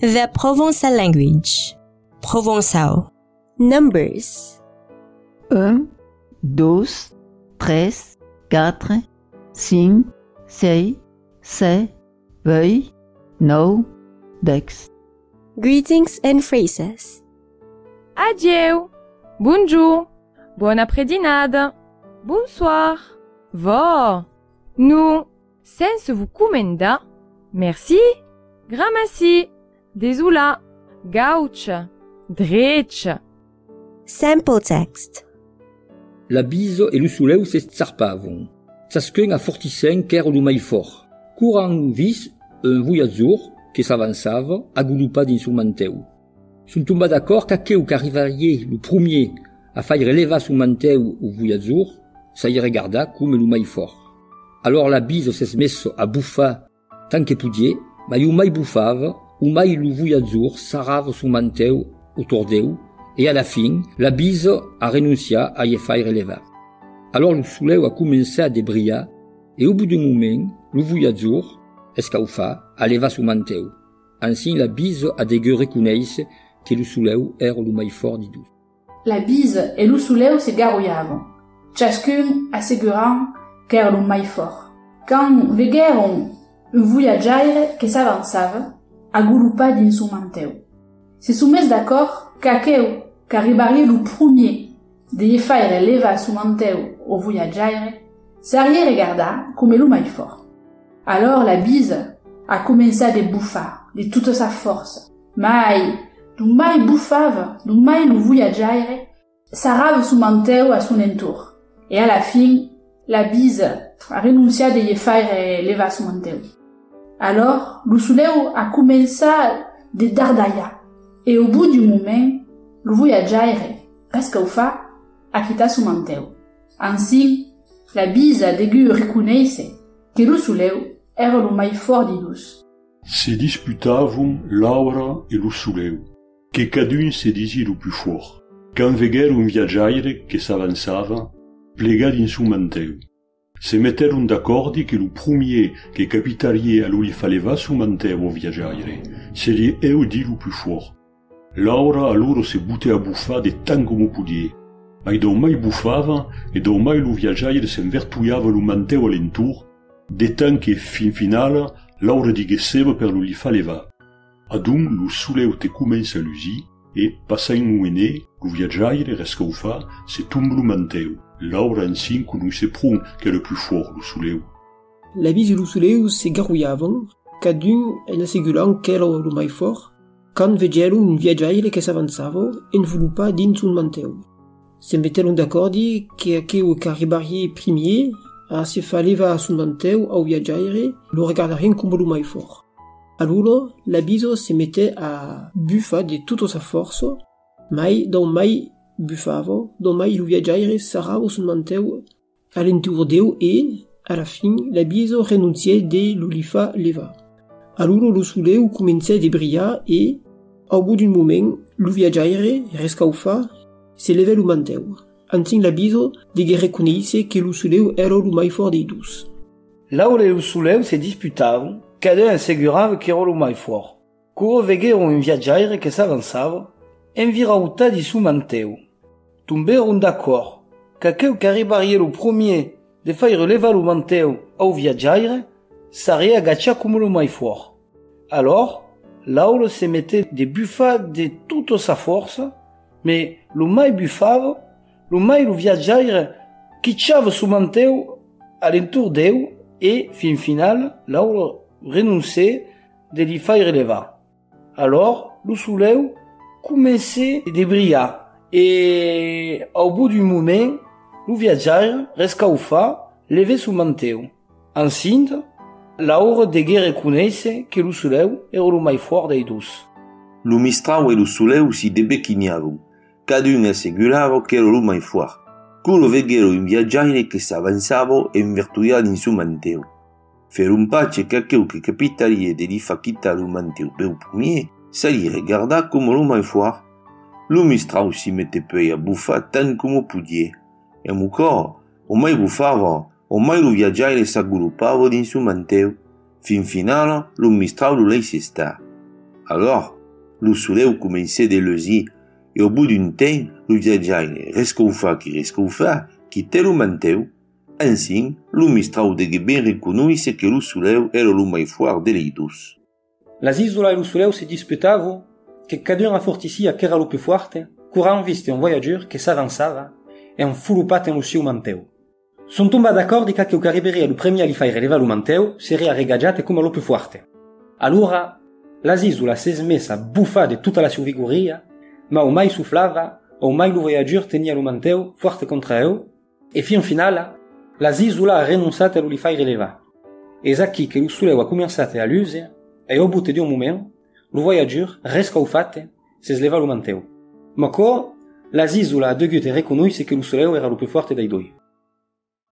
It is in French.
The Provençal language. Provençal. Numbers. 1, 2, 3, 4, 5, 6, 7, 8, 9, 10. Greetings and phrases. Adieu, bonjour, bon après-dinade, bonsoir, vo, nu, sense vous comenda, merci, gramassi, désoula, gauch, drech. Sample text. La bise e lo souleu se zarpavon. Ciascun a fortissent qu'er lo mai fort. Courant vis un voyageur que s'avançava agulupa dins son manteu. Sunt tomba d'acord qu'aqueu qu'arrivarié le premier a faille releva son manteu au voyageur, ça y regarda comme lo mai fort. Alors la bise s'es messo a buffar tant que podia, mai o mai buffava, o mai lo voyageur sarrava son manteu autour d'eu, et à la fin, la bise a renonciat a y faire relevar. Alors le soleil a commencé à débrillar, et au bout d'un moment, le voyageur, escaufa, a levat son manteu. Ainsi, la bise a dégueu reconnaisse que le soleil era le mai fort de tous. La bise et le soleil se garouillaven, chacun assegurant qu'era le mai fort. Quand vegueron un voyageur que s'avançava, agulupa dins son manteu. Se soumet d'accord qu'aqueu qu'arribarié le premier de faire levar son manteu au voyageur, s'arrière regarda comme le mai fort. Alors la bise a commencé à bouffer de toute sa force. Mais, du mai buffava, du mai le voyageur, s'arrave son manteu à son entour. Et à la fin, la bise a renoncé à faire levar son manteu. Alors, le soleil a commencé de dardailler. Et au bout du moment, le voyageur, presque au fa, a quitté son manteu. Ainsi, la bise a dégu reconnaisse que le soleil era le mai fort de tous. Se disputavam l'aura e lo soleil, que cadun se disit le plus fort. Quand veguer un viaggiaire que s'avançava, plega dins son manteu. Se metteron d'acord que le premier que capitalier a lo li faleva son manteu au viaggiaire, seria eu dit le plus fort. L'aura allora se butè a buffar de tant como podia. Ai do mai buffava e do mai lo viaggiaire s'envertuiava lo manteu alentour, de tant que fin final l'aura diguesseva per lo li faleva. Adun lo soleil te comença a lusir e, passant un moment, lo viaggiaire rescaufa se tombe lo manteu. L'aura ainsi conosce prou qu'est le plus fort lo soleil. La bise e lo soleil se garouillaven, cadun en assegulant qu'era lo mai fort, quand vegeron un viaggiaire que s'avançava envelopa dins son manteu. Se metteron d'acord qu'aqueu qu'arribarié premier a se fa levar son manteu au viaggiaire lo regardarien comme lo mai fort. Alors, la bise se mettait à buffar de toute sa force, mais dans mai buffava, dans mai lo viaggiaire sarrava son manteu à l'entour d'eu et, à la fin, la bise renonciait de lo li fa levar. Alors lo soleil començait de brillar et, au bout d'un moment, le viaggiaire rescaufa se levait le manteu. Ainsi la bise degué reconnaisse que le soleil era le mai fort de tous. L'aura e le soleil se disputaven, cadun assegurava qu'era le mai fort. Cura vegueron un viaggiaire que s'avançava, envirauta de son manteu. Tomberon d'acord qu'aqueu qu'arribarié le premier de faire levar le manteu au viaggiaire, s'arrière agacha comme le mai fort. Alors, l'aura se mettait de buffar de toute sa force, mais le mai buffava, le mai le viaggiaire quitchava son manteu à l'entour d'eu et, fin final, l'aura renonçait de li faire levar. Alors, le soleil commençait de brillar et, au bout d'un moment, le viaggiaire rescaufa levait son manteu. Ainsi, l'aura degué reconnaisse que le soleil era le mai fort de tous. Lo mistral e lo soleil si debecchiniavan. Cadun assegurava qu'era lo mai fort. Curo veguero un viaggiaire che s'avançava e invertuia in su manteu. Fer un pace qu'aqueu que capitaria de li fa quitar lo manteu peu premier, s'alli regarda como lo mai fort. Lo mistral si mette poi a buffar tant como podia. E ancora, o mai buffava, o mai lo viaggiaire s'aggrupava din su manteu. Fin final, lo mistral lo lei se sta. Alors, lo soleu comença de lesi, e au bout d'un temps, lo viatjaire rescoufa, qui té lo manteu, ainsi, lo mistrau degué ben reconoisse que lo soleu era lo mai fort de leitus. Las isola e lo soleu se disputavam que cadun aforticia qu'era lo più forte, curant viste un voyageur que s'avançava e enfurupat en lo seu manteu. Son tomba d'accordi che o arriberia lo premier a li fare releva lo manteu seria regaggiate come lo più forte. Allora, las isola se smessa buffa de tutta la sua vigoria, ma o mai soufflava, o mai lo voyageur tenia lo manteu forte contra eu, e fin finala, las isola ha renunciate a lo li fare releva. Es aquí que lo soleu ha començate a luse, e au bout d'un moment, lo voyageur rescaufate se sleva lo manteu. Ma co, las isola ha degut reconoisse que lo soleu era lo più forte dai doi.